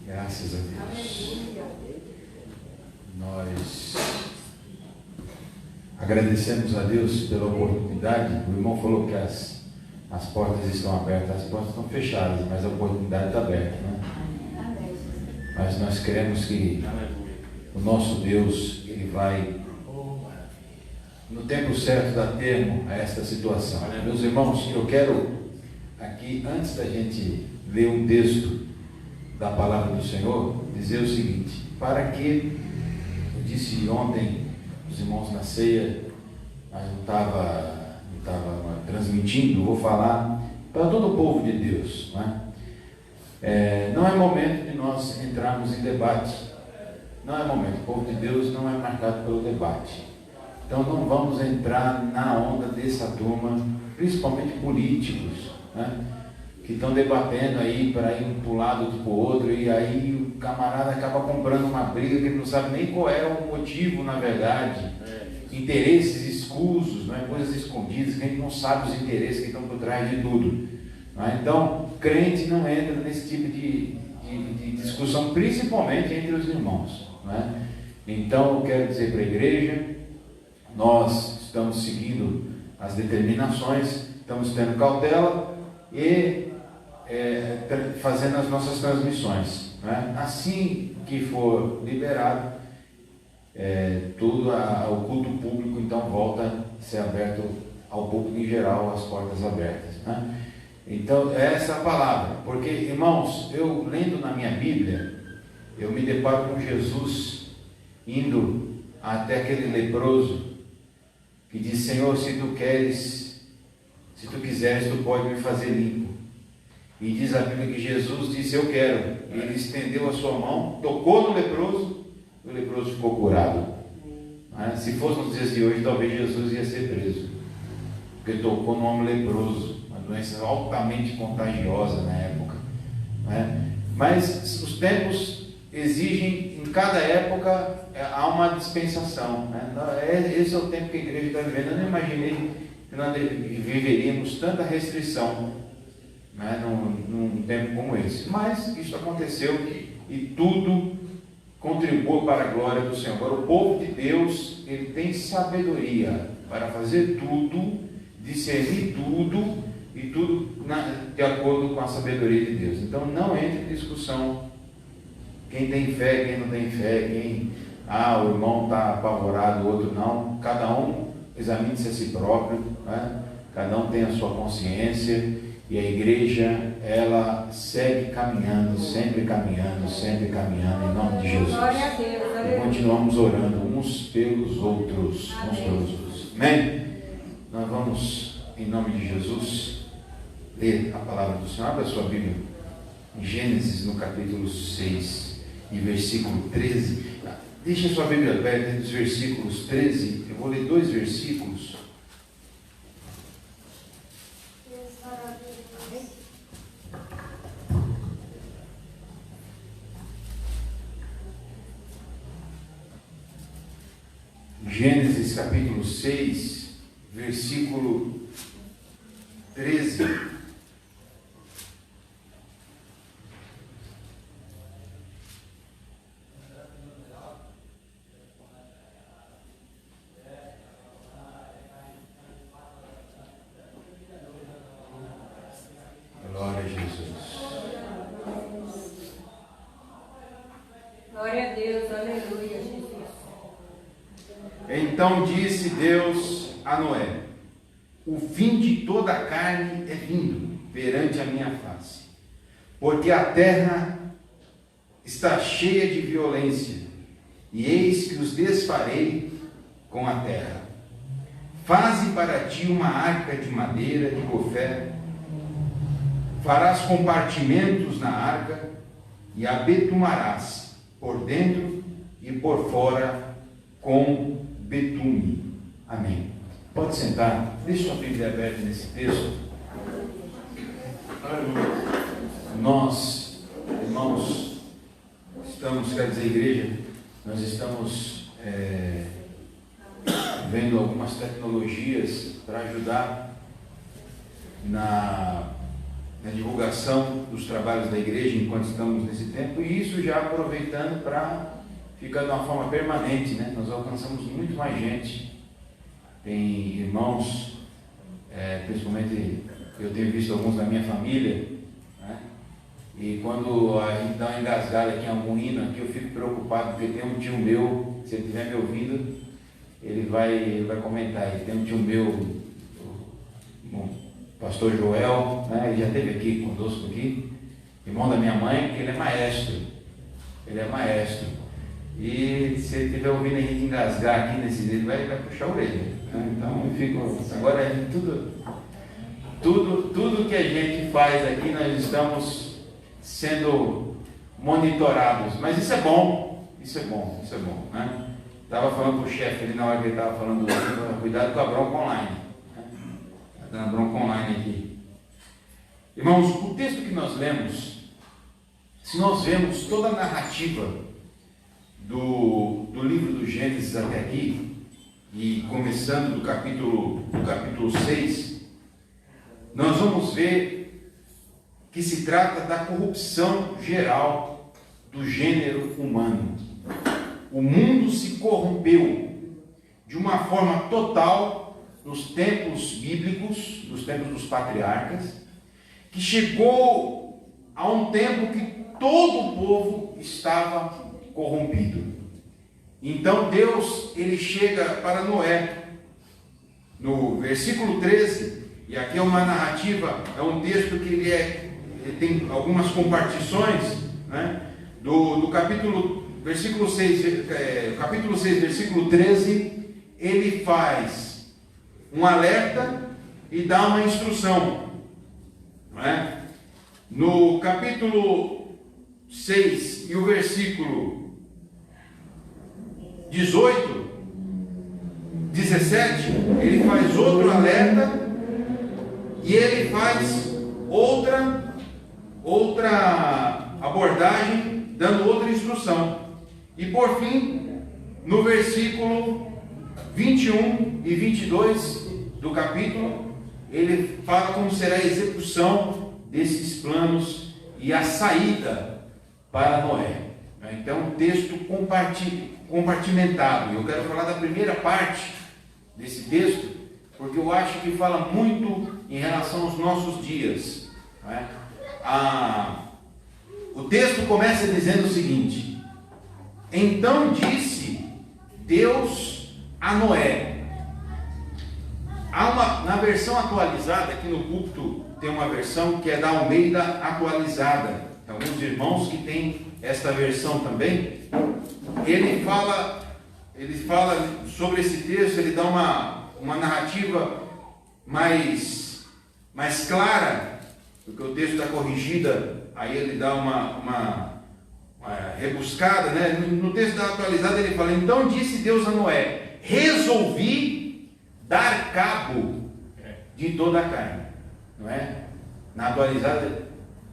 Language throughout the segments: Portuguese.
Graças a Deus. Nós agradecemos a Deus pela oportunidade. O irmão falou que as portas estão abertas, as portas estão fechadas, mas a oportunidade está aberta, né? Mas nós queremos que o nosso Deus, Ele vai, no tempo certo, dar termo a esta situação. Meus irmãos, eu quero aqui, antes da gente ler um texto da palavra do Senhor, dizer o seguinte: para que, eu disse ontem, os irmãos na ceia, mas não estava transmitindo, vou falar para todo o povo de Deus, né? Não é momento de nós entrarmos em debate, não é momento. O povo de Deus não é marcado pelo debate, então não vamos entrar na onda dessa turma, principalmente políticos, né, que estão debatendo aí para ir um para o lado, outro para o outro, e aí o camarada acaba comprando uma briga que ele não sabe nem qual é o motivo, na verdade, interesses escusos, né, coisas escondidas, que a gente não sabe os interesses que estão por trás de tudo, né? Então, crente não entra nesse tipo de discussão, principalmente entre os irmãos, né? Então, eu quero dizer para a igreja, nós estamos seguindo as determinações, estamos tendo cautela e fazendo as nossas transmissões, né? Assim que for liberado, o culto público então volta a ser aberto ao público em geral, as portas abertas, né? Então, essa é a palavra, porque, irmãos, eu lendo na minha Bíblia, eu me deparo com Jesus indo até aquele leproso que diz: Senhor, se tu quiseres, tu pode me fazer limpo. E diz a Bíblia que Jesus disse: eu quero. E ele estendeu a sua mão, tocou no leproso, e o leproso ficou curado. Se fosse nos dias de hoje, talvez Jesus ia ser preso, porque tocou no homem leproso, uma doença altamente contagiosa na época, né? Mas os tempos exigem, em cada época há uma dispensação, né? Esse é o tempo que a igreja está vivendo. Eu não imaginei que nós viveríamos tanta restrição, né, num tempo como esse, mas isso aconteceu e tudo contribuiu para a glória do Senhor. Agora, o povo de Deus, ele tem sabedoria para fazer tudo, discernir tudo, e tudo de acordo com a sabedoria de Deus. Então, não entre em discussão quem tem fé, quem não tem fé, o irmão está apavorado, o outro não. Cada um examine-se a si próprio, né? Cada um tem a sua consciência, e a igreja, ela segue caminhando, sempre caminhando, em nome de Jesus. E continuamos orando uns pelos outros, Amém? Nós vamos, em nome de Jesus, ler a palavra do Senhor. Abra a sua Bíblia em Gênesis, no capítulo 6 e versículo 13. Deixa a sua Bíblia aberta nos versículos 13. Eu vou ler 2 versículos. Gênesis capítulo 6, versículo 13. Glória a Jesus. Glória a Deus, aleluia, Jesus. Então disse Deus a Noé: o fim de toda a carne é vindo perante a minha face, porque a terra está cheia de violência, e eis que os desfarei com a terra. Faze para ti uma arca de madeira de gofé, farás compartimentos na arca, e a betumarás por dentro e por fora com betume. Amém. Pode sentar. Deixa sua Bíblia aberta nesse texto. Nós, irmãos, estamos, quer dizer, igreja, nós estamos vendo algumas tecnologias para ajudar na divulgação dos trabalhos da igreja enquanto estamos nesse tempo, e isso já aproveitando para ficar de uma forma permanente, né? Nós alcançamos muito mais gente. Tem irmãos, principalmente eu tenho visto alguns da minha família, né? E quando a gente dá uma engasgada aqui em algum hino, aqui eu fico preocupado, porque tem um tio meu, se ele estiver me ouvindo, ele vai comentar. Ele tem um tio meu, o pastor Joel, né? Ele já esteve aqui conosco aqui, irmão da minha mãe, ele é maestro. Ele é maestro. E se ele estiver ouvindo a gente engasgar aqui nesse dedo, vai puxar a orelha. Né? Então eu fico. Agora tudo que a gente faz aqui, nós estamos sendo monitorados. Mas isso é bom. Isso é bom, né? Estava falando para o chefe ali na hora que ele estava falando, cuidado com a bronca online. Está dando a bronca online aqui. Irmãos, o texto que nós lemos, se nós vemos toda a narrativa do livro do Gênesis até aqui, e começando do capítulo 6, nós vamos ver que se trata da corrupção geral do gênero humano. O mundo se corrompeu de uma forma total nos tempos bíblicos, nos tempos dos patriarcas, que chegou a um tempo que todo o povo estava corrompido. Então Deus, ele chega para Noé, no versículo 13, e aqui é uma narrativa, é um texto que ele tem algumas compartições, né? do versículo 6, capítulo 6, versículo 13, ele faz um alerta e dá uma instrução, não é? No capítulo 6 e o versículo 18, 17, ele faz outro alerta e ele faz outra abordagem, dando outra instrução. E por fim, no versículo 21 e 22 do capítulo, ele fala como será a execução desses planos e a saída para Noé. Então, um texto compartimentado. Eu quero falar da primeira parte desse texto, porque eu acho que fala muito em relação aos nossos dias. Não é? O texto começa dizendo o seguinte: então disse Deus a Noé. Na versão atualizada, aqui no púlpito tem uma versão que é da Almeida atualizada. Tem alguns irmãos que têm esta versão também. Ele fala sobre esse texto, ele dá uma narrativa mais clara, porque o texto está corrigida, aí ele dá uma rebuscada, né? No texto da atualizada ele fala: então disse Deus a Noé, resolvi dar cabo de toda a carne, não é? Na atualizada,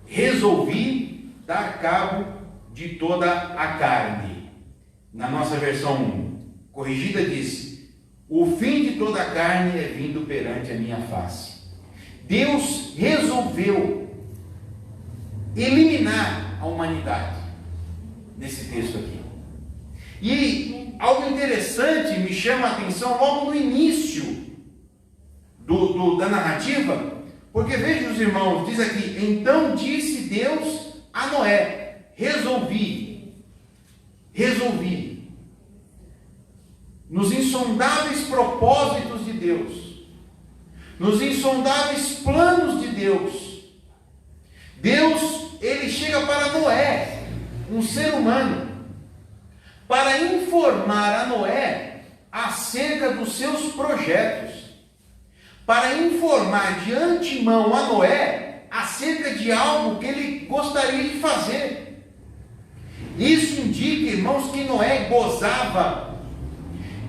resolvi dar cabo de toda a carne. Na nossa versão corrigida diz: o fim de toda a carne é vindo perante a minha face. Deus resolveu eliminar a humanidade nesse texto aqui. E algo interessante me chama a atenção logo no início da narrativa, porque veja os irmãos, diz aqui: então disse Deus a Noé, resolvi, nos insondáveis propósitos de Deus, nos insondáveis planos de Deus, ele chega para Noé, um ser humano, para informar a Noé acerca dos seus projetos, para informar de antemão a Noé acerca de algo que ele gostaria de fazer. Isso indica, irmãos, que Noé gozava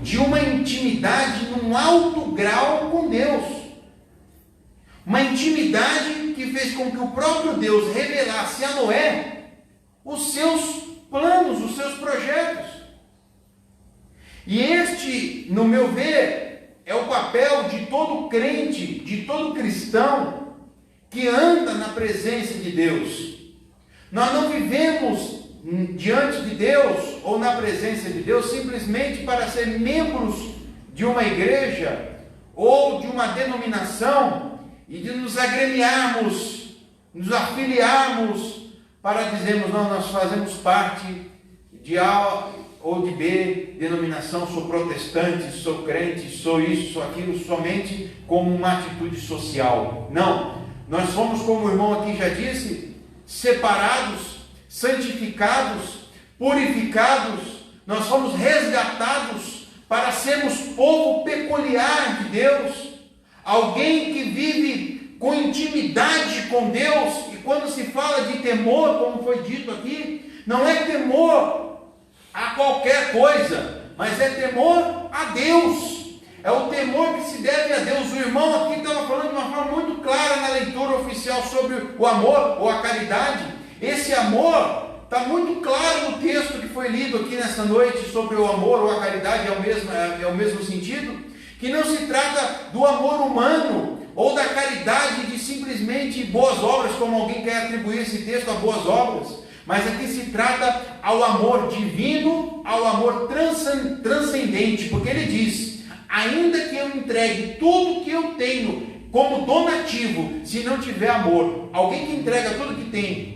de uma intimidade num alto grau com Deus. Uma intimidade que fez com que o próprio Deus revelasse a Noé os seus planos, os seus projetos. E este, no meu ver, é o papel de todo crente, de todo cristão, que anda na presença de Deus. Nós não vivemos diante de Deus ou na presença de Deus simplesmente para ser membros de uma igreja ou de uma denominação e de nos agremiarmos, nos afiliarmos para dizermos, não, nós fazemos parte de A ou de B denominação, sou protestante, sou crente, sou isso, sou aquilo, somente como uma atitude social. Não, nós somos, como o irmão aqui já disse, separados, santificados, purificados, nós fomos resgatados para sermos povo peculiar de Deus, alguém que vive com intimidade com Deus. E quando se fala de temor, como foi dito aqui, não é temor a qualquer coisa, mas é temor a Deus, é o temor que se deve a Deus. O irmão aqui estava falando de uma forma muito clara na leitura oficial sobre o amor ou a caridade. Esse amor está muito claro no texto que foi lido aqui nesta noite sobre o amor ou a caridade, é o mesmo sentido, que não se trata do amor humano ou da caridade de simplesmente boas obras, como alguém quer atribuir esse texto a boas obras, mas aqui se trata ao amor divino, ao amor transcendente, porque ele diz, ainda que eu entregue tudo que eu tenho como donativo, se não tiver amor, alguém que entrega tudo que tem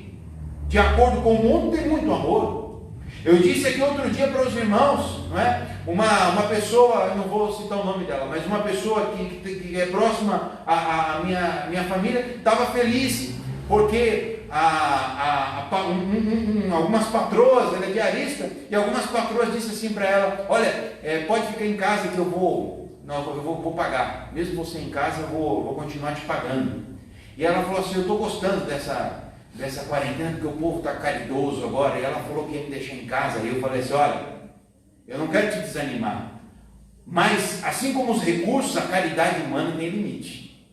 de acordo com o mundo tem muito amor. Eu disse aqui outro dia para os irmãos, não é? Uma pessoa, eu não vou citar o nome dela, mas uma pessoa que é próxima à minha família, estava feliz, porque algumas patroas, ela é diarista, e algumas patroas disseram assim para ela, olha, pode ficar em casa que eu vou pagar, mesmo você em casa eu vou continuar te pagando. E ela falou assim, eu estou gostando dessa quarentena, porque o povo está caridoso agora, e ela falou que ia me deixar em casa, e eu falei assim, olha, eu não quero te desanimar, mas assim como os recursos, a caridade humana tem limite.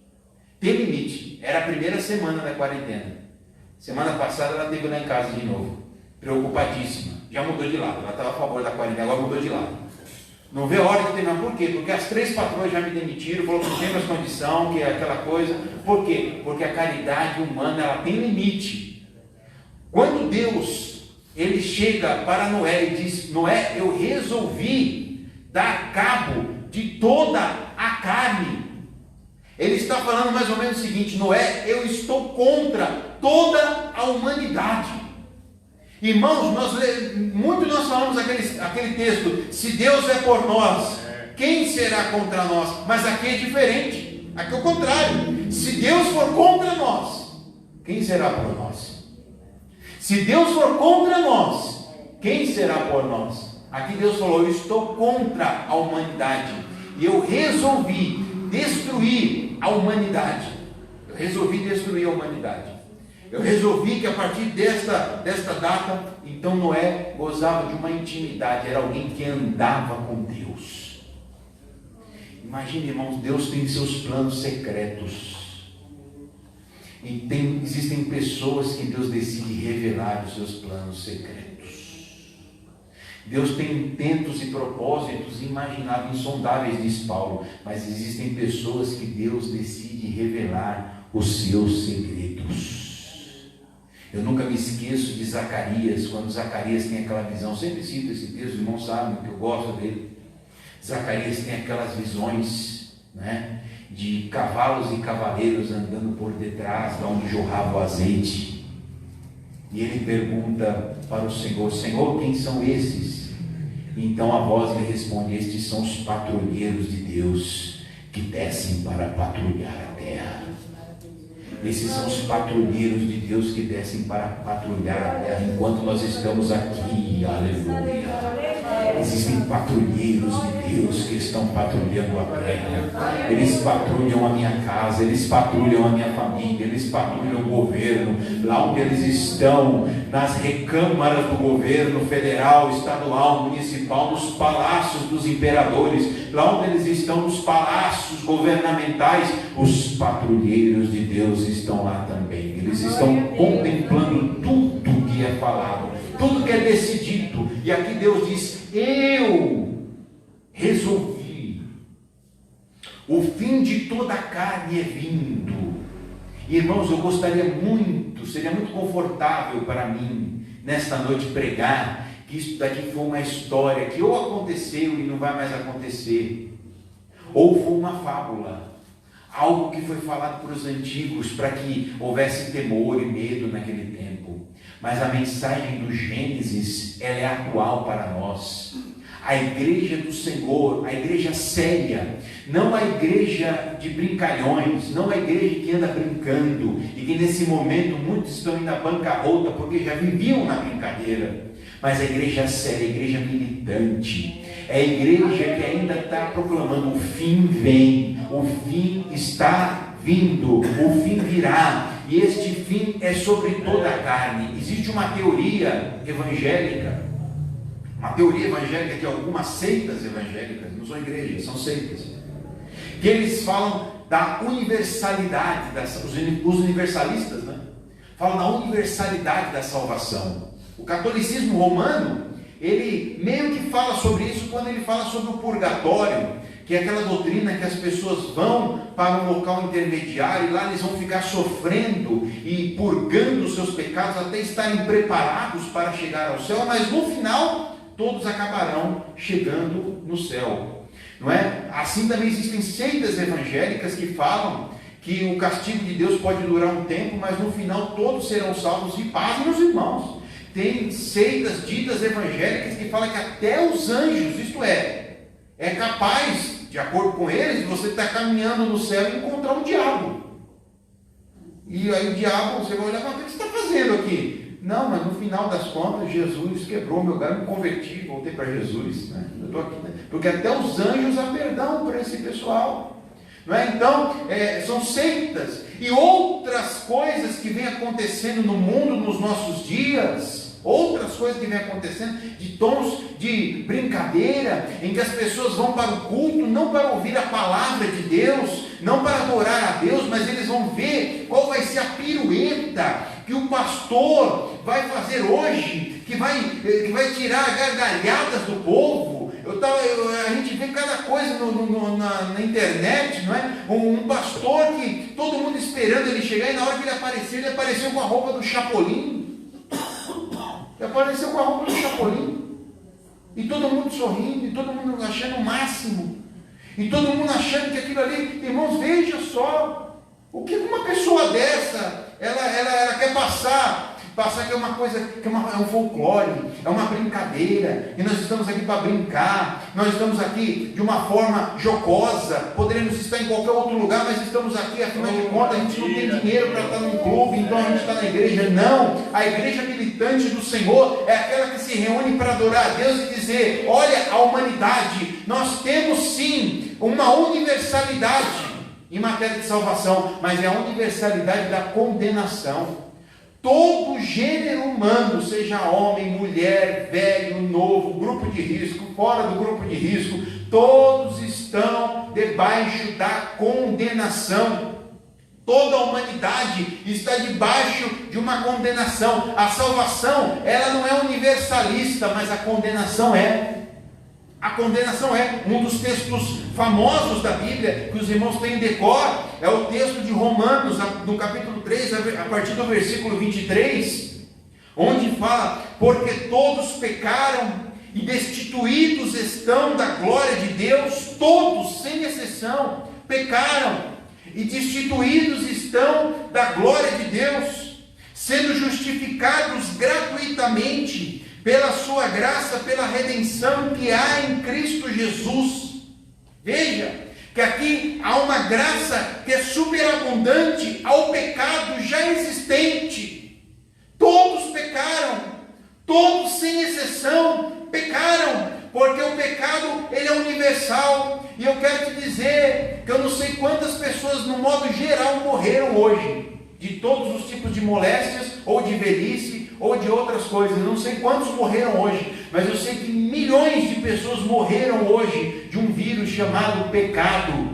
Tem limite. Era a primeira semana da quarentena. Semana passada ela esteve lá em casa de novo, preocupadíssima, já mudou de lado, ela estava a favor da quarentena, agora mudou de lado. Não vê a hora de terminar. Por quê? Porque as 3 patroas já me demitiram, falou que não tem mais condição, que é aquela coisa. Por quê? Porque a caridade humana, ela tem limite. Quando Deus, ele chega para Noé e diz, Noé, eu resolvi dar cabo de toda a carne. Ele está falando mais ou menos o seguinte, Noé, eu estou contra toda a humanidade. Irmãos, muito nós falamos aquele texto, se Deus é por nós, quem será contra nós? Mas aqui é diferente, aqui é o contrário, se Deus for contra nós, quem será por nós? Se Deus for contra nós, quem será por nós? Aqui Deus falou, eu estou contra a humanidade, e eu resolvi destruir a humanidade, eu resolvi que a partir desta data, então Noé gozava de uma intimidade, era alguém que andava com Deus. Imagine, irmãos, Deus tem seus planos secretos. E existem pessoas que Deus decide revelar os seus planos secretos. Deus tem intentos e propósitos imagináveis, insondáveis, diz Paulo, mas existem pessoas que Deus decide revelar os seus segredos. Eu nunca me esqueço de Zacarias, quando Zacarias tem aquela visão, sempre cito esse texto, os irmãos sabem que eu gosto dele. Zacarias tem aquelas visões, né, de cavalos e cavaleiros andando por detrás de onde jorrava o azeite. E ele pergunta para o Senhor, Senhor, quem são esses? Então a voz lhe responde, estes são os patrulheiros de Deus, que descem para patrulhar a terra. Esses são os patrulheiros de Deus que descem para patrulhar a terra enquanto nós estamos aqui, aleluia. Existem patrulheiros de Deus que estão patrulhando a terra. Eles patrulham a minha casa, eles patrulham a minha família, eles patrulham o governo, lá onde eles estão, nas recâmaras do governo federal, estadual, municipal, nos palácios dos imperadores, lá onde eles estão, nos palácios governamentais, os patrulheiros de Deus estão lá também. Eles estão contemplando tudo que é falado, tudo que é decidido. E aqui Deus diz, eu resolvi, o fim de toda a carne é vindo, Irmãos, eu gostaria muito, seria muito confortável para mim, nesta noite, pregar que isso daqui foi uma história que ou aconteceu e não vai mais acontecer, ou foi uma fábula, algo que foi falado por os antigos para que houvesse temor e medo naquele tempo. Mas a mensagem do Gênesis, ela é atual para nós. A igreja do Senhor, a igreja séria, não a igreja de brincalhões, não a igreja que anda brincando e que nesse momento muitos estão indo à bancarrota porque já viviam na brincadeira, mas a igreja séria, a igreja militante, é a igreja que ainda está proclamando: o fim vem, o fim está vindo, o fim virá, e este fim é sobre toda a carne. Existe uma teoria evangélica de algumas seitas evangélicas, não são igrejas, são seitas, que eles falam da universalidade, os universalistas, né? Falam da universalidade da salvação. O catolicismo romano, ele meio que fala sobre isso quando ele fala sobre o purgatório, que é aquela doutrina que as pessoas vão para um local intermediário e lá eles vão ficar sofrendo e purgando os seus pecados até estarem preparados para chegar ao céu, mas no final todos acabarão chegando no céu, não é? Assim também existem seitas evangélicas que falam que o castigo de Deus pode durar um tempo, mas no final todos serão salvos. E pasmem os irmãos, tem seitas ditas evangélicas que falam que até os anjos, isto é capaz, de acordo com eles, de você estar caminhando no céu e encontrar o diabo. E aí o diabo, você vai olhar e falar: o que você está fazendo aqui? Não, mas no final das contas, Jesus quebrou meu galho, me converti, voltei para Jesus, né? Eu estou aqui, né? Porque até os anjos há perdão para esse pessoal, não é? Então, são seitas e outras coisas que vêm acontecendo no mundo nos nossos dias, outras coisas que vêm acontecendo de tons de brincadeira, em que as pessoas vão para o culto não para ouvir a palavra de Deus, não para adorar a Deus, mas eles vão ver qual vai ser a pirueta que o pastor vai fazer hoje, que vai tirar gargalhadas do povo. A gente vê cada coisa na internet, não é? Um pastor que todo mundo esperando ele chegar, e na hora que ele apareceu com a roupa do Chapolin. Ele apareceu com a roupa do Chapolin. E todo mundo sorrindo, e todo mundo achando o máximo. E todo mundo achando que aquilo ali, irmãos, veja só, o que uma pessoa dessa, ela quer passar que é uma coisa, é um folclore, é uma brincadeira, e nós estamos aqui para brincar, nós estamos aqui de uma forma jocosa, poderíamos estar em qualquer outro lugar, mas estamos aqui, afinal de contas, a gente não tem dinheiro para estar num clube, então a gente está na igreja. Não, a igreja militante do Senhor é aquela que se reúne para adorar a Deus e dizer: olha, a humanidade, nós temos sim uma universalidade em matéria de salvação, mas é a universalidade da condenação. Todo gênero humano, seja homem, mulher, velho, novo, grupo de risco, fora do grupo de risco, todos estão debaixo da condenação. Toda a humanidade está debaixo de uma condenação. A salvação, ela não é universalista, mas a condenação é. A condenação é um dos textos famosos da Bíblia, que os irmãos têm em decor, é o texto de Romanos, no capítulo 3, a partir do versículo 23, onde fala: porque todos pecaram e destituídos estão da glória de Deus, todos, sem exceção, pecaram e destituídos estão da glória de Deus, sendo justificados gratuitamente pela sua graça, pela redenção que há em Cristo Jesus. Veja que aqui há uma graça que é superabundante ao pecado já existente. Todos pecaram, todos sem exceção pecaram, porque o pecado ele é universal. E eu quero te dizer que eu não sei quantas pessoas no modo geral morreram hoje, de todos os tipos de moléstias, ou de velhice, ou de outras coisas. Eu não sei quantos morreram hoje, mas eu sei que milhões de pessoas morreram hoje de um vírus chamado pecado.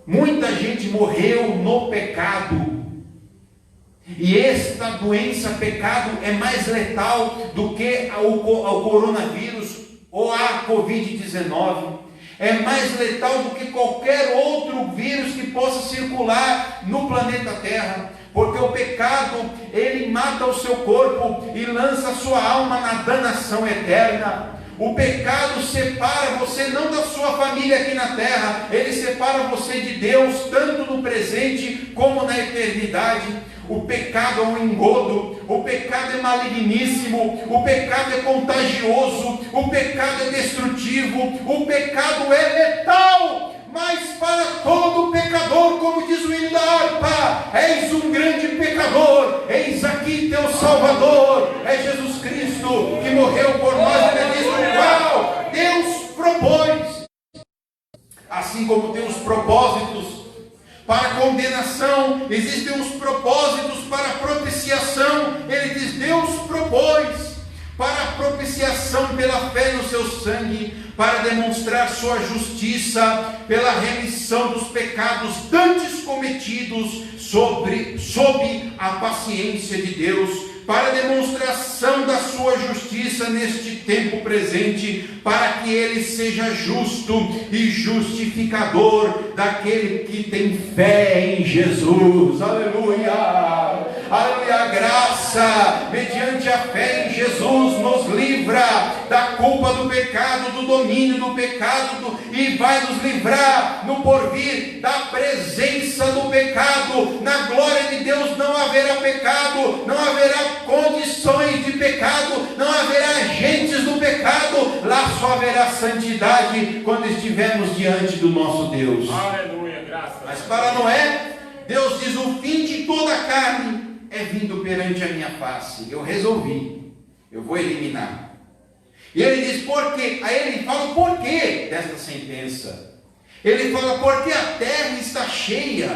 Muita gente morreu no pecado. E esta doença, pecado, é mais letal do que o coronavírus ou a Covid-19. é mais letal do que qualquer outro vírus que possa circular no planeta Terra, porque o pecado, ele mata o seu corpo e lança a sua alma na danação eterna. O pecado separa você não da sua família aqui na terra, ele separa você de Deus, tanto no presente como na eternidade. O pecado é um engodo, o pecado é maligníssimo, o pecado é contagioso, o pecado é destrutivo, o pecado é letal. Mas para todo pecador, como diz o hino da harpa, eis um grande pecador, eis aqui teu Salvador, é Jesus Cristo que morreu por nós, ele diz o qual Deus propôs. Assim como tem os propósitos para a condenação, existem os propósitos para a propiciação. Ele diz, Deus propôs para a propiciação pela fé no seu sangue, para demonstrar sua justiça, pela remissão dos pecados dantes cometidos sob a paciência de Deus, para demonstração da sua justiça neste tempo presente, para que ele seja justo e justificador daquele que tem fé em Jesus. Aleluia! Aleluia! A graça, mediante a fé em Jesus, nos livra da culpa do pecado, do domínio do pecado, e vai nos livrar no porvir da presença do pecado. Na glória de Deus não haverá pecado, não haverá condições de pecado, não haverá agentes do pecado, lá só haverá santidade quando estivermos diante do nosso Deus. Aleluia, graças. Mas para Noé, Deus diz, o fim de toda a carne é vindo perante a minha face. Eu resolvi, eu vou eliminar. E ele diz, por quê? Aí ele fala o porquê desta sentença. Ele fala, porque a terra está cheia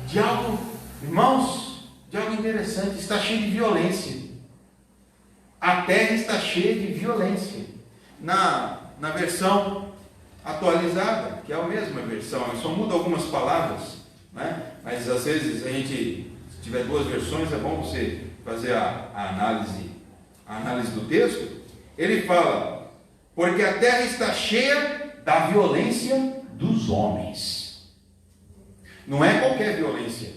de algo, irmãos, de algo interessante, está cheia de violência. A terra está cheia de violência. Na versão atualizada, que é a mesma versão, só muda algumas palavras, né? Mas às vezes a gente, se tiver duas versões, é bom você fazer a análise do texto. Ele fala, porque a terra está cheia da violência dos homens. Não é qualquer violência,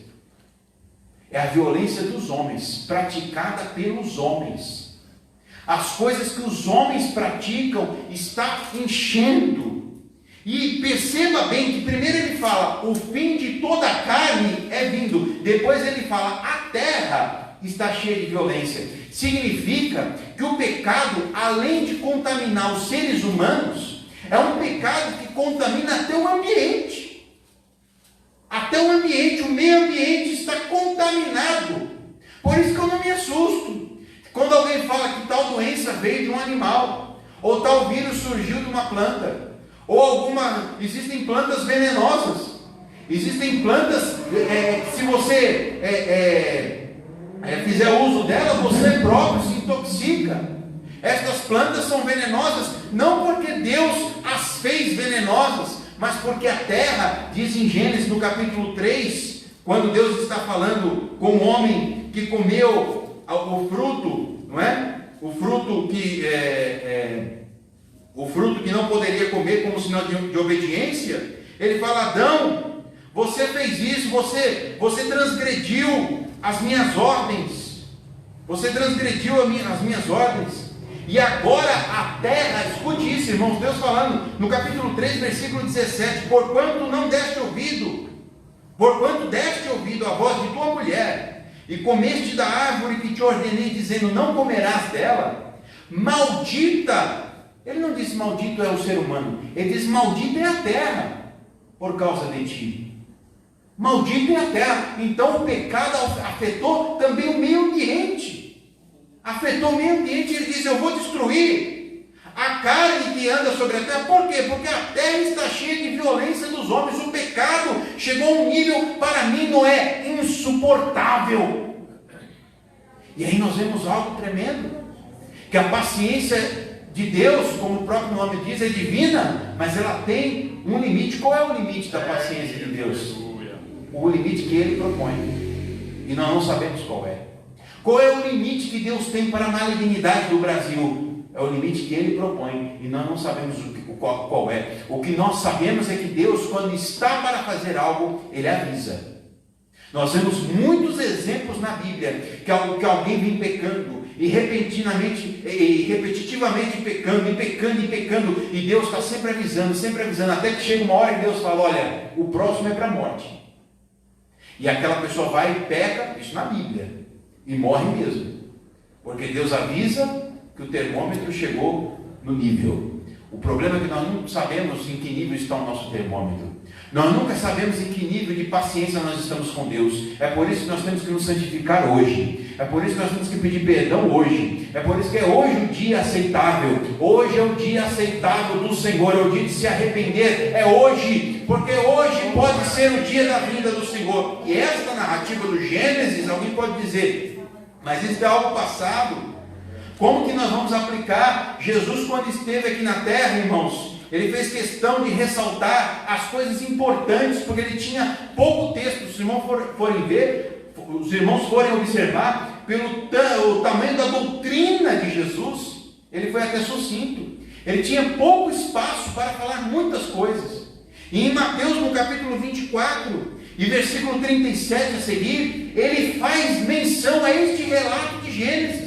é a violência dos homens, praticada pelos homens. As coisas que os homens praticam está enchendo. E perceba bem que primeiro ele fala, o fim de toda a carne é vindo. Depois ele fala, a terra está cheia de violência. Significa que o pecado, além de contaminar os seres humanos, é um pecado que contamina até o ambiente. Até o ambiente, o meio ambiente está contaminado. Por isso que eu não me assusto quando alguém fala que tal doença veio de um animal, ou tal vírus surgiu de uma planta, ou existem plantas venenosas, existem plantas, se você fizer uso dela, você próprio se intoxica. Estas plantas são venenosas, não porque Deus as fez venenosas, mas porque a terra, diz em Gênesis no capítulo 3, quando Deus está falando com o homem que comeu o fruto, não é? O fruto que não poderia comer como sinal de obediência, ele fala, Adão, você fez isso, você transgrediu as minhas ordens, você transgrediu as minhas ordens, e agora a terra, escute isso, irmãos, Deus falando no capítulo 3, versículo 17, porquanto deste ouvido a voz de tua mulher, e comeste da árvore que te ordenei, dizendo, não comerás dela, maldita, ele não diz maldito é o ser humano, ele diz maldita é a terra, por causa de ti. Maldito é a terra. Então o pecado afetou também o meio ambiente. Afetou o meio ambiente. Ele diz, eu vou destruir a carne que anda sobre a terra. Por quê? Porque a terra está cheia de violência dos homens. O pecado chegou a um nível, para mim, não é insuportável. E aí nós vemos algo tremendo, que a paciência de Deus, como o próprio nome diz, é divina, mas ela tem um limite. Qual é o limite da paciência de Deus? O limite que Ele propõe, e nós não sabemos qual é. Qual é o limite que Deus tem para a malignidade do Brasil? É o limite que Ele propõe, e nós não sabemos qual é. O que nós sabemos é que Deus, quando está para fazer algo, Ele avisa. Nós vemos muitos exemplos na Bíblia que alguém vem pecando e repentinamente e repetitivamente pecando, e Deus está sempre avisando, até que chega uma hora que Deus fala: olha, o próximo é para a morte. E aquela pessoa vai e peca, isso na Bíblia, e morre mesmo, porque Deus avisa que o termômetro chegou no nível. O problema é que nós não sabemos em que nível está o nosso termômetro. Nós nunca sabemos em que nível de paciência nós estamos com Deus. É por isso que nós temos que nos santificar hoje. É por isso que nós temos que pedir perdão hoje. É por isso que é hoje o dia aceitável. Hoje é o dia aceitável do Senhor. É o dia de se arrepender. É hoje. Porque hoje pode ser o dia da vinda do Senhor. E esta narrativa do Gênesis, alguém pode dizer: mas isso é algo passado. Como que nós vamos aplicar? Jesus, quando esteve aqui na terra, irmãos, ele fez questão de ressaltar as coisas importantes, porque ele tinha pouco texto. Se os irmãos forem ver, os irmãos forem observar, pelo tamanho da doutrina de Jesus, ele foi até sucinto. Ele tinha pouco espaço para falar muitas coisas. E em Mateus, no capítulo 24, e versículo 37 a seguir, ele faz menção a este relato de Gênesis.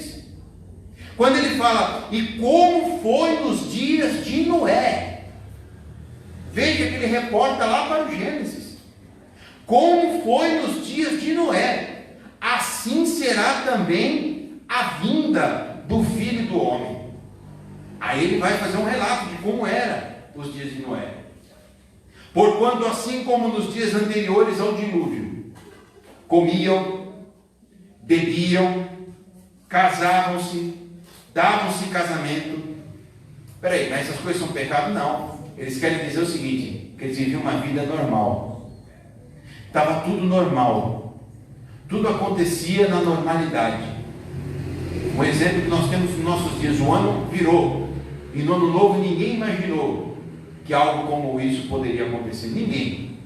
Quando ele fala: e como foi nos dias de Noé. Veja que ele reporta lá para o Gênesis. Como foi nos dias de Noé, assim será também a vinda do Filho do Homem. Aí ele vai fazer um relato de como era os dias de Noé. Porquanto assim como nos dias anteriores ao dilúvio, comiam, bebiam, casavam-se, davam-se casamento. Peraí, mas essas coisas são pecado? Não. Eles querem dizer o seguinte: que eles viviam uma vida normal. Estava tudo normal. Tudo acontecia na normalidade. Um exemplo que nós temos nos nossos dias: o ano virou. E no ano novo ninguém imaginou que algo como isso poderia acontecer. Ninguém.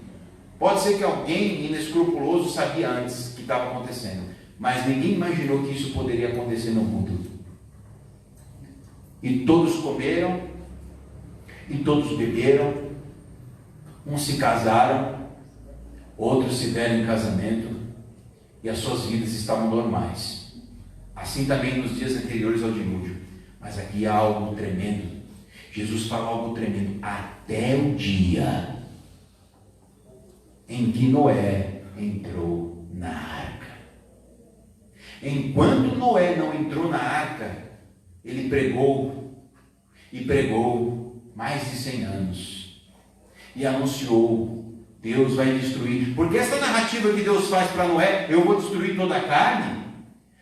Pode ser que alguém inescrupuloso sabia antes que estava acontecendo, mas ninguém imaginou que isso poderia acontecer no mundo. E todos comeram, e todos beberam, uns se casaram, outros se deram em casamento, e as suas vidas estavam normais. Assim também nos dias anteriores ao dilúvio. Mas aqui há algo tremendo. Jesus fala algo tremendo: até o dia em que Noé entrou na arca. Enquanto Noé não entrou na arca, ele pregou, e pregou mais de 100 anos, e anunciou: Deus vai destruir. Porque essa narrativa que Deus faz para Noé: eu vou destruir toda a carne,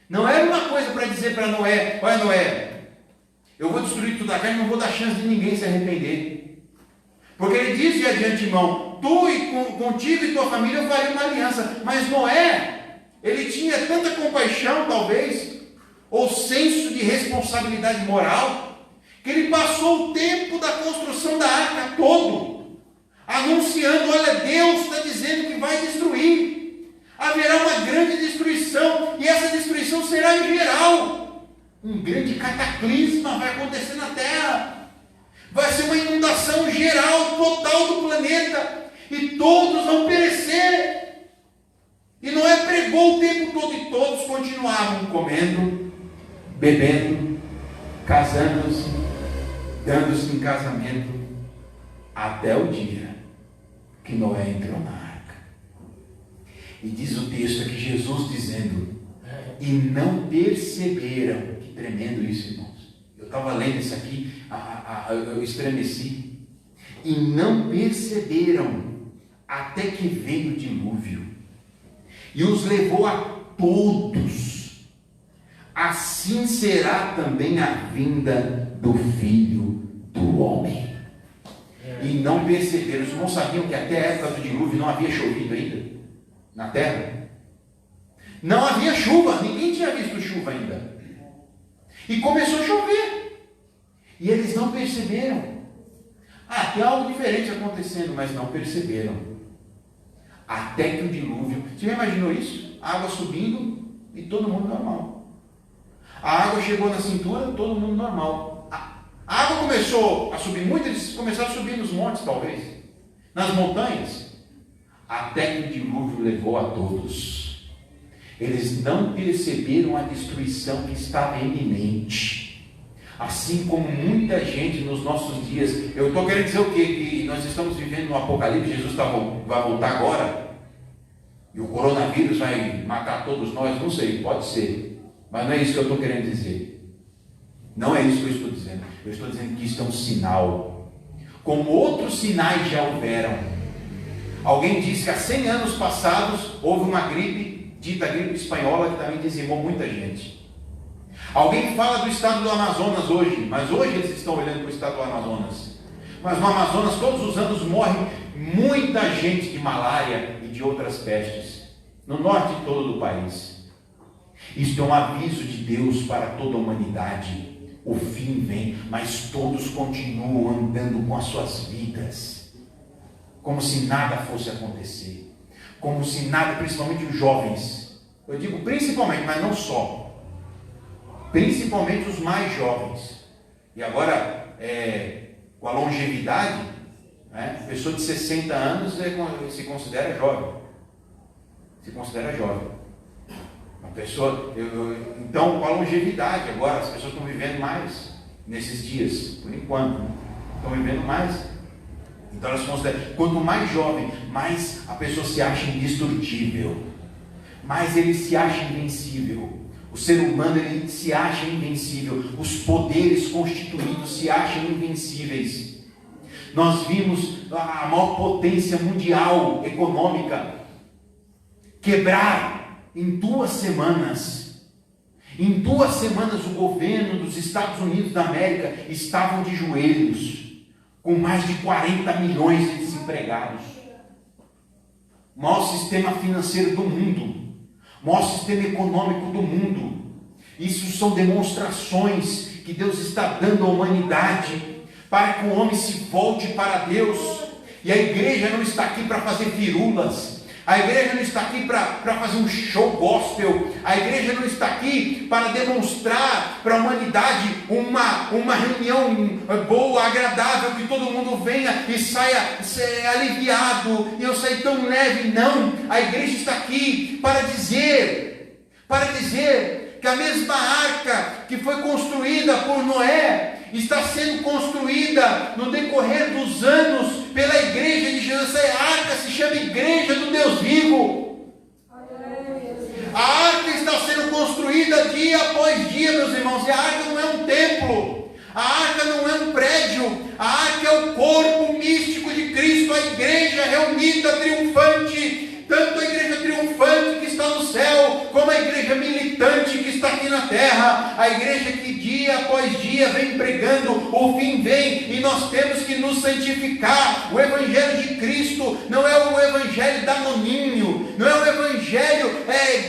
não era uma coisa para dizer para Noé: olha Noé, eu vou destruir toda a carne, não vou dar chance de ninguém se arrepender. Porque ele disse de antemão: tu e contigo e tua família eu farei uma aliança. Mas Noé, ele tinha tanta compaixão, talvez, ou senso de responsabilidade moral, que ele passou o tempo da construção da arca todo anunciando: olha, Deus está dizendo que vai destruir, haverá uma grande destruição, e essa destruição será em geral. Um grande cataclisma vai acontecer na terra, vai ser uma inundação geral, total do planeta, e todos vão perecer. E Noé pregou o tempo todo, e todos continuavam comendo, bebendo, casando-se, dando-se em casamento, até o dia que Noé entrou na arca. E diz o texto aqui, Jesus dizendo: e não perceberam. Que tremendo isso, irmãos. Eu estava lendo isso aqui, eu estremeci. E não perceberam até que veio o dilúvio e os levou a todos. Assim será também a vinda do Filho do Homem. E não perceberam. Os irmãos sabiam que até a época do dilúvio não havia chovido ainda na terra? Não havia chuva, ninguém tinha visto chuva ainda. E começou a chover. E eles não perceberam. Tem algo diferente acontecendo, mas não perceberam. Até que o dilúvio... Você já imaginou isso? A água subindo e todo mundo normal. A água chegou na cintura, todo mundo normal. A água começou a subir muito, eles começaram a subir nos montes, talvez, nas montanhas, até que o dilúvio levou a todos. Eles não perceberam a destruição que estava iminente. Assim como muita gente nos nossos dias. Eu estou querendo dizer o quê? Que nós estamos vivendo no Apocalipse, Jesus vai voltar agora, e o coronavírus vai matar todos nós, não sei, pode ser, mas não é isso que eu estou querendo dizer. Não é isso que eu estou dizendo. Eu estou dizendo que isso é um sinal, como outros sinais já houveram. Alguém disse que há 100 anos passados houve uma gripe, dita gripe espanhola, que também dizimou muita gente. Alguém fala do estado do Amazonas hoje, mas hoje eles estão olhando para o estado do Amazonas. Mas no Amazonas todos os anos morre muita gente de malária e de outras pestes, no norte todo do país. Isto é um aviso de Deus para toda a humanidade. O fim vem, mas todos continuam andando com as suas vidas, como se nada fosse acontecer, como se nada, principalmente os jovens. Eu digo principalmente, mas não só. Principalmente os mais jovens. E agora, com a longevidade, né, pessoa de 60 anos se considera jovem. Se considera jovem. Uma pessoa, então, com a longevidade, agora as pessoas estão vivendo mais nesses dias, por enquanto, né? Estão vivendo mais. Então elas consideram, quanto mais jovem, mais a pessoa se acha indestrutível, mais ele se acha invencível. O ser humano, ele se acha invencível. Os poderes constituídos se acham invencíveis. Nós vimos a maior potência mundial econômica quebrar em 2 semanas. Em 2 semanas o governo dos Estados Unidos da América estavam de joelhos, com mais de 40 milhões de desempregados. O maior sistema financeiro do mundo, o maior sistema econômico do mundo. Isso são demonstrações que Deus está dando à humanidade, para que o homem se volte para Deus. E a igreja não está aqui para fazer firulas. A igreja não está aqui para fazer um show gospel. A igreja não está aqui para demonstrar para a humanidade uma reunião boa, agradável, que todo mundo venha e saia aliviado, e eu saia tão leve. Não, a igreja está aqui para dizer que a mesma arca que foi construída por Noé está sendo construída no decorrer dos anos pela igreja de Jesus. Essa arca se chama Igreja do Deus Vivo. A arca está sendo construída dia após dia, meus irmãos. E a arca não é um templo, a arca não é um prédio, a arca é o corpo místico de Cristo, a igreja reunida, triunfante. Tanto a igreja triunfante que está no céu, como a igreja militante que está aqui na terra. A igreja que dia após dia vem pregando, o fim vem, e nós temos que nos santificar. O evangelho de Cristo não é o evangelho danoninho, não é o evangelho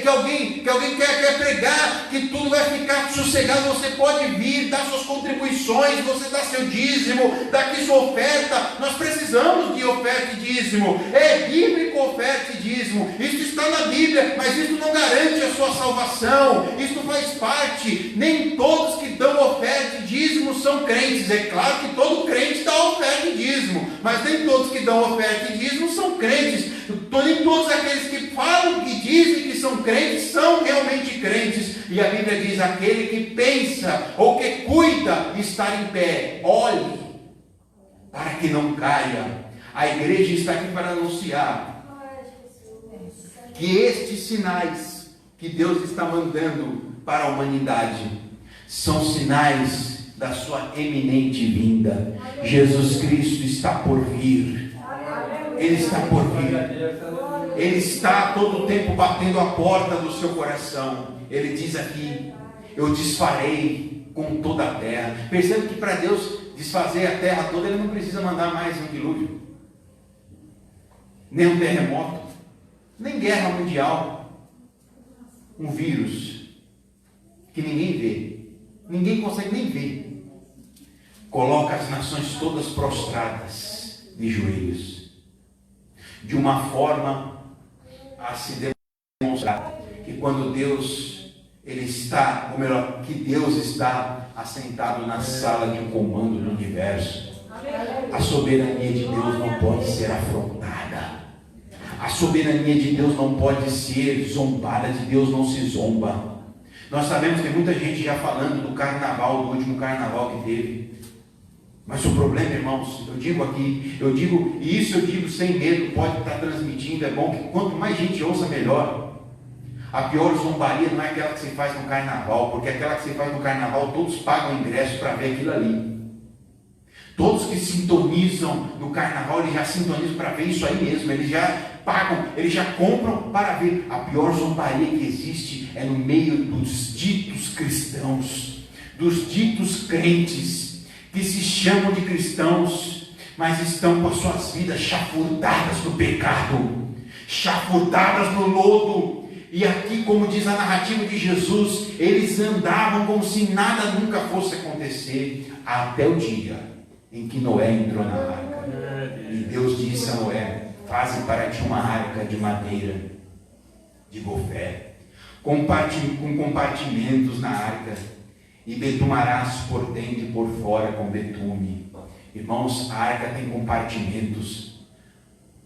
que alguém quer pregar, que tudo vai ficar sossegado. Você pode vir, dar suas contribuições, você dá seu dízimo, dá aqui sua oferta. Nós precisamos de oferta e dízimo. É bíblico oferta e dízimo. Isso está na Bíblia, mas isso não garante a sua salvação. Isso faz parte. Nem todos que dão oferta e dízimo são crentes. É claro que todo crente dá oferta e dízimo, mas nem todos que dão oferta e dízimo são crentes. Nem todos aqueles que falam, que dizem que são crentes, são realmente crentes. E a Bíblia diz: aquele que pensa ou que cuida estar em pé, olhe para que não caia. A igreja está aqui para anunciar que estes sinais que Deus está mandando para a humanidade são sinais da sua eminente vinda. Jesus Cristo está por vir. Ele está por vir. Ele está todo o tempo batendo a porta do seu coração. Ele diz aqui: eu desfarei com toda a terra. Percebe que para Deus desfazer a terra toda, Ele não precisa mandar mais um dilúvio, nem um terremoto, nem guerra mundial, um vírus que ninguém vê, ninguém consegue nem ver, coloca as nações todas prostradas de joelhos, de uma forma a se demonstrar que quando Deus, Ele está, ou melhor, que Deus está assentado na sala de comando do universo. A soberania de Deus não pode ser afrontada. A soberania de Deus não pode ser zombada. De Deus não se zomba. Nós sabemos que tem muita gente já falando do carnaval, do último carnaval que teve. Mas o problema, irmãos, eu digo sem medo, pode estar transmitindo, é bom que quanto mais gente ouça, melhor. A pior zombaria não é aquela que se faz no carnaval, porque aquela que se faz no carnaval, todos pagam ingresso para ver aquilo ali. Todos que sintonizam no carnaval, eles já sintonizam para ver isso aí mesmo, eles já pagam, eles já compram para ver. A pior zombaria que existe é no meio dos ditos cristãos, dos ditos crentes, que se chamam de cristãos, mas estão com as suas vidas chafurdadas no pecado, chafurdadas no lodo. E aqui, como diz a narrativa de Jesus, eles andavam como se nada nunca fosse acontecer, até o dia em que Noé entrou na arca. E Deus disse a Noé: faze para ti uma arca de madeira, de gofé, com compartimentos na arca, e betumarás por dentro e por fora com betume. Irmãos, a arca tem compartimentos.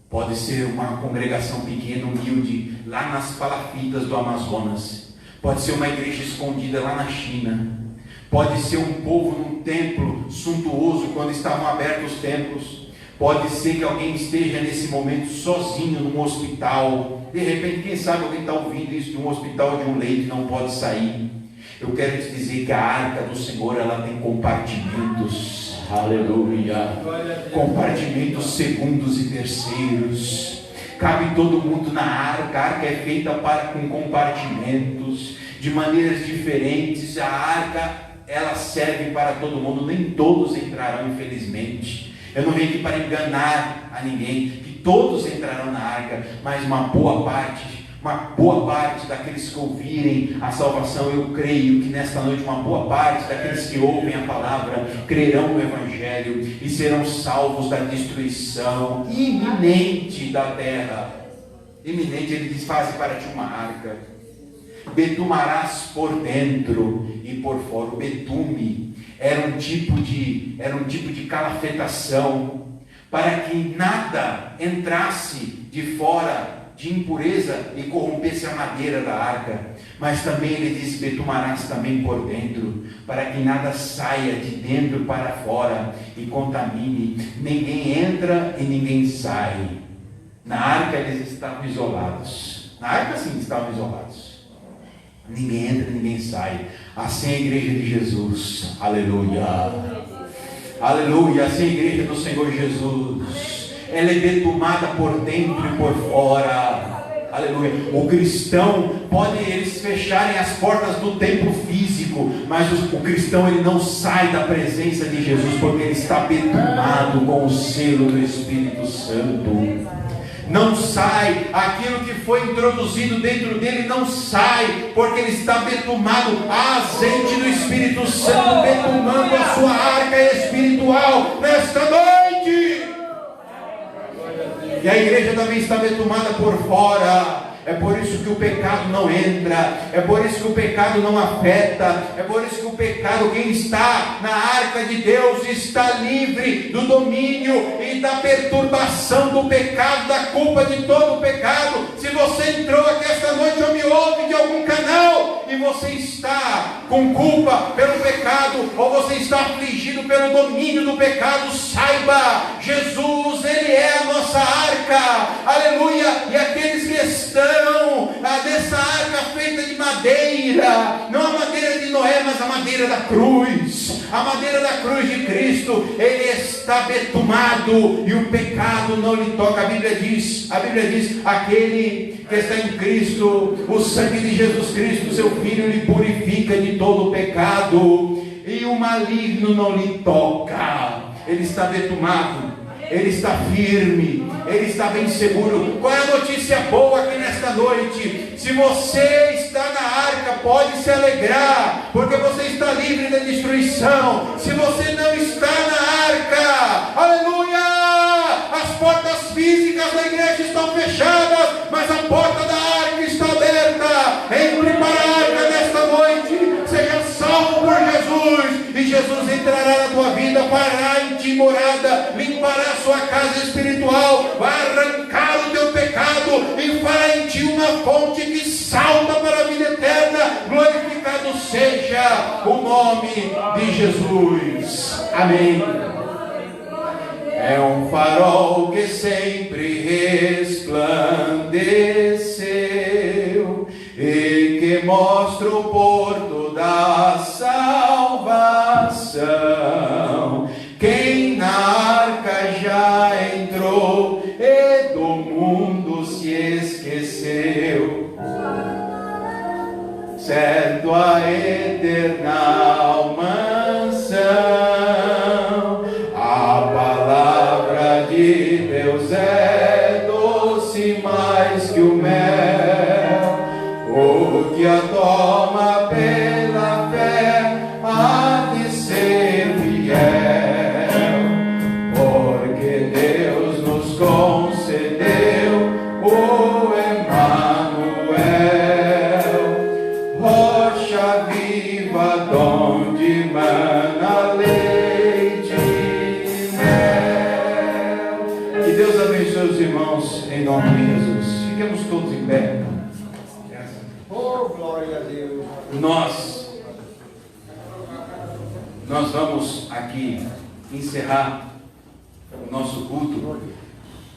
Pode ser uma congregação pequena, humilde, lá nas palafitas do Amazonas. Pode ser uma igreja escondida lá na China. Pode ser um povo num templo suntuoso, quando estavam abertos os templos. Pode ser que alguém esteja nesse momento sozinho num hospital. De repente, quem sabe alguém está ouvindo isso de um hospital, de um leito, e não pode sair. Eu quero te dizer que a arca do Senhor, ela tem compartimentos. Aleluia. Compartimentos segundos e terceiros. Cabe todo mundo na arca. A arca é feita com compartimentos de maneiras diferentes. A arca, ela serve para todo mundo. Nem todos entrarão, infelizmente. Eu não venho aqui para enganar a ninguém, que todos entrarão na arca, mas uma boa parte daqueles que ouvirem a salvação, eu creio que nesta noite uma boa parte daqueles que ouvem a palavra crerão no Evangelho e serão salvos da destruição iminente da terra. Iminente, ele diz: faze para ti uma arca, betumarás por dentro e por fora. O betume era um tipo de calafetação, para que nada entrasse de fora de impureza e corrompesse a madeira da arca. Mas também ele diz: betumarás também por dentro, para que nada saia de dentro para fora e contamine. Ninguém entra e ninguém sai. Na arca eles estavam isolados. Na arca sim estavam isolados. Ninguém entra e ninguém sai. Assim é a igreja de Jesus. Aleluia. Aleluia. Assim é a igreja do Senhor Jesus. Ela é betumada por dentro e por fora. Aleluia. O cristão, pode eles fecharem as portas do templo físico, mas o cristão, ele não sai da presença de Jesus, porque ele está betumado com o selo do Espírito Santo. Não sai, aquilo que foi introduzido dentro dele não sai, porque ele está betumado. Há azeite do Espírito Santo betumando a sua arca espiritual nesta noite. E a igreja também está betumada por fora. É por isso que o pecado não entra, é por isso que o pecado não afeta, é por isso que o pecado, quem está na arca de Deus, está livre do domínio e da perturbação do pecado, da culpa de todo o pecado. Se você entrou aqui esta noite ou me ouve de algum canal e você está com culpa pelo pecado, ou você está afligido pelo domínio do pecado, saiba, Jesus, Ele é a nossa arca, aleluia. E aqueles que estão dessa arca feita de madeira, não a madeira de Noé, mas a madeira da cruz, a madeira da cruz de Cristo, ele está betumado e o pecado não lhe toca. A Bíblia diz, aquele que está em Cristo, o sangue de Jesus Cristo, seu Filho, lhe purifica de todo o pecado e o maligno não lhe toca. Ele está betumado, ele está firme, ele está bem seguro. Qual é a notícia boa aqui nesta noite? Se você está na arca, pode se alegrar, porque você está livre da destruição. Se você não está na arca, aleluia, as portas físicas da igreja estão fechadas, mas a porta da arca está aberta. Entre para a arca nesta noite, seja salvo por Jesus. Jesus. E Jesus entrará na tua vida, fará em ti morada, limpará a sua casa espiritual, vai arrancar o teu pecado e fará em ti uma fonte que salta para a vida eterna. Glorificado seja o nome de Jesus. Amém. É um farol que sempre resplandeceu e que mostra o porto da salvação. Quem na arca já entrou e do mundo se esqueceu, certo a eterna mansão. A palavra de Deus é doce mais que o mel, o que a toma pela fé há de ser fiel, porque Deus nos concedeu o Emanuel, rocha viva donde mana leite e mel. Que Deus abençoe os irmãos em nome de Jesus. Fiquemos todos em pé. Oh, glória a Deus. Nós vamos aqui encerrar o nosso culto.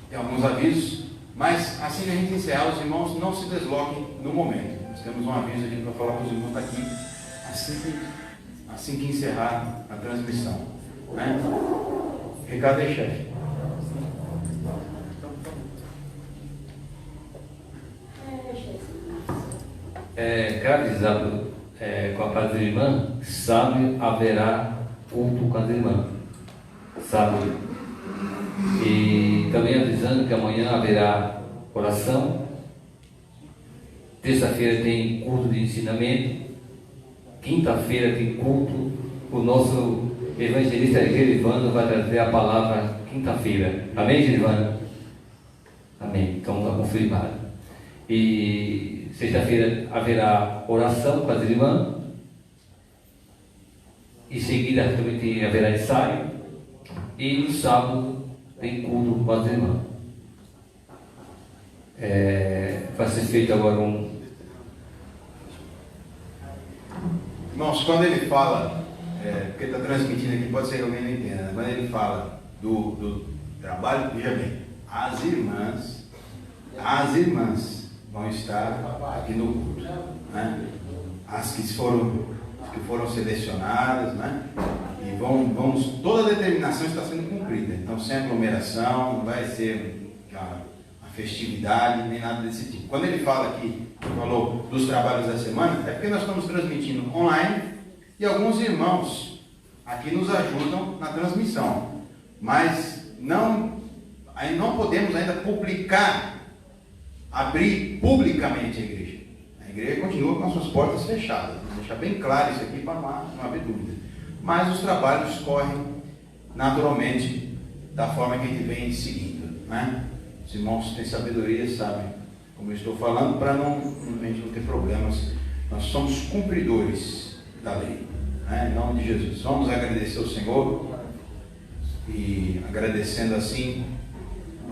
Tem alguns avisos, mas assim que a gente encerrar, os irmãos não se desloquem no momento. Nós temos um aviso aqui para falar para os irmãos aqui assim que encerrar a transmissão, né? Recado aí, chefe. Carizado com a paz da irmã, sábado haverá culto com as irmãs, sábado. E também avisando que amanhã haverá oração, terça-feira tem culto de ensinamento, quinta-feira tem culto. O nosso evangelista Gerivano vai trazer a palavra quinta-feira. Amém, Gerivano? Amém, então está confirmado. E sexta-feira haverá oração com as irmãs. Em seguida também haverá ensaio. E no sábado tem culto com as irmãs. Vai ser feito agora Irmãos, quando ele fala, porque está transmitindo aqui, pode ser que alguém não entenda, né? Quando ele fala do trabalho, veja bem, as irmãs vão estar aqui no culto, né? As que foram selecionadas, né? E toda a determinação está sendo cumprida. Então, sem aglomeração, não vai ser a festividade, nem nada desse tipo. Quando ele fala aqui, falou dos trabalhos da semana, é porque nós estamos transmitindo online e alguns irmãos aqui nos ajudam na transmissão. Mas não podemos ainda abrir publicamente a igreja. A igreja continua com as suas portas fechadas. Vou deixar bem claro isso aqui para não haver dúvida. Mas os trabalhos correm naturalmente da forma que a gente vem seguindo, né? Os irmãos têm sabedoria, sabem como eu estou falando, para a gente não ter problemas. Nós somos cumpridores da lei, né? Em nome de Jesus. Vamos agradecer ao Senhor e agradecendo assim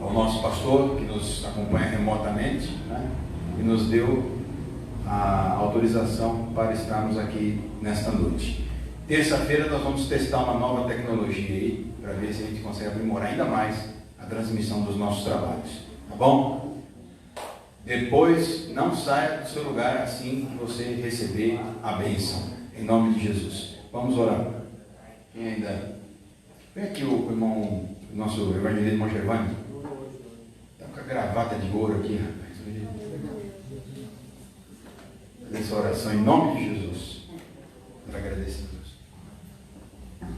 ao nosso pastor que nos acompanha remotamente, né? E nos deu a autorização para estarmos aqui nesta noite. Terça-feira nós vamos testar uma nova tecnologia aí, para ver se a gente consegue aprimorar ainda mais a transmissão dos nossos trabalhos, tá bom? Depois, não saia do seu lugar assim que você receber a bênção, em nome de Jesus. Vamos orar. Quem ainda... Vem aqui o irmão, o nosso evangelista irmão Gervânio. Está com a gravata de ouro aqui, rapaz. Fazer essa oração em nome de Jesus. Para agradecer a Deus.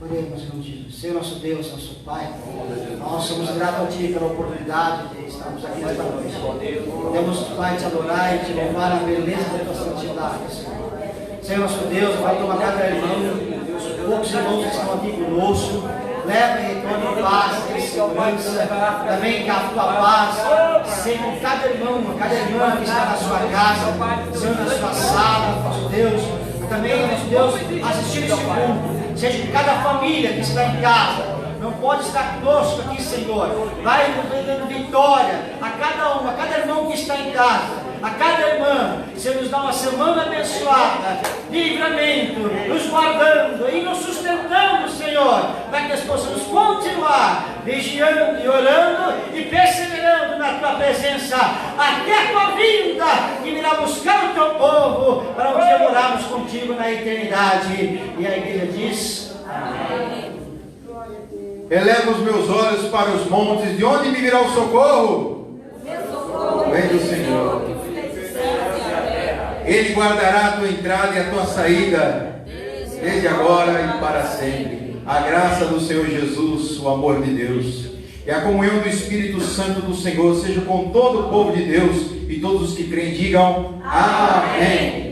Oremos, Senhor Jesus. Senhor nosso Deus, nosso Pai, nós somos gratos a Ti pela oportunidade de estarmos aqui nesta noite. Podemos, Pai, Te adorar e Te louvar a beleza da Tua santidade, Senhor. Senhor nosso Deus, vai tomar cada irmão, os poucos irmãos que estão aqui conosco, leva e retorne paz e segurança, também que a Tua paz seja com cada irmão, cada irmã que está na sua casa, Senhor, na sua sala, nosso Deus. também, nosso Deus, assistir esse culto, seja de cada família que está em casa. Não pode estar conosco aqui, Senhor. Vai dando vitória a cada um, a cada irmão que está em casa, a cada irmã. Senhor, nos dá uma semana abençoada, de livramento, nos guardando e nos sustentando, Senhor, para que nós possamos continuar vigiando e orando e perseverando na Tua presença até a Tua vinda, que virá buscar o Teu povo para um dia morarmos contigo na eternidade. E a igreja diz: amém. Elevo os meus olhos para os montes, de onde me virá o socorro? Vem do Senhor. Ele guardará a tua entrada e a tua saída, desde agora e para sempre. A graça do Senhor Jesus, o amor de Deus e a comunhão do Espírito Santo do Senhor seja com todo o povo de Deus, e todos os que creem digam amém.